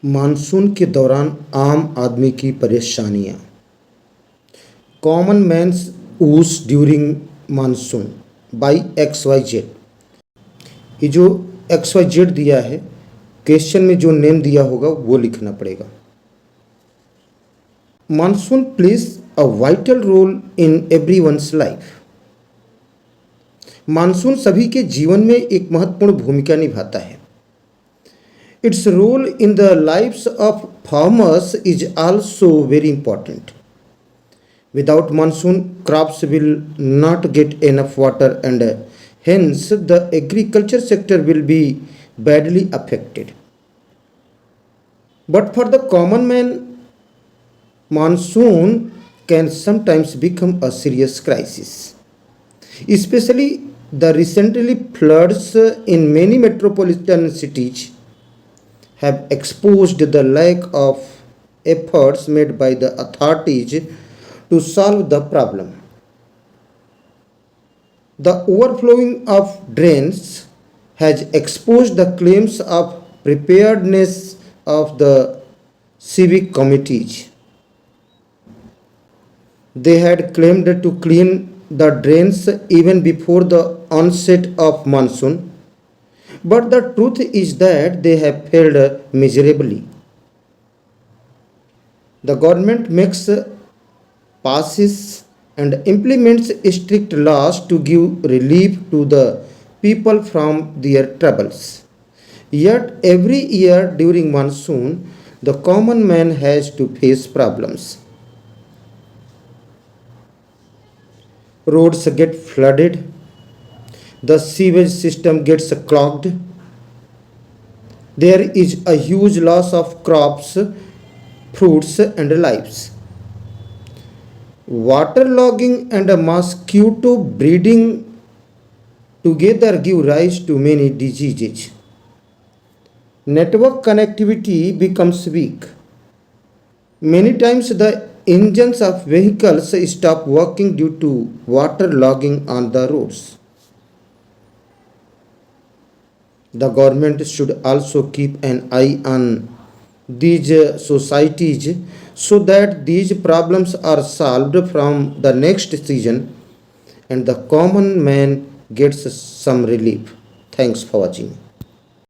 Monsoon के दौरान आम आदमी की परेशानियां। कॉमन मैन्स ऊस ड्यूरिंग मानसून बाई XYZ। ये जो XYZ दिया है, क्वेश्चन में जो नेम दिया होगा वो लिखना पड़ेगा। Monsoon plays a vital role in everyone's life. Monsoon सभी के जीवन में एक महत्वपूर्ण भूमिका निभाता है। Its role in the lives of farmers is also very important. Without monsoon, crops will not get enough water and hence the agriculture sector will be badly affected. But for the common man, monsoon can sometimes become a serious crisis. Especially the recently floods in many metropolitan cities have exposed the lack of efforts made by the authorities to solve the problem. The overflowing of drains has exposed the claims of preparedness of the civic committees. They had claimed to clean the drains even before the onset of monsoon, but the truth is that they have failed miserably. The government makes passes and implements strict laws to give relief to the people from their troubles. Yet every year during monsoon, the common man has to face problems. Roads get flooded, the sewage system gets clogged, there is a huge loss of crops, fruits and lives. Waterlogging and mosquito breeding together give rise to many diseases. Network connectivity becomes weak. Many times the engines of vehicles stop working due to waterlogging on the roads. The government should also keep an eye on these societies so that these problems are solved from the next season and the common man gets some relief. Thanks for watching.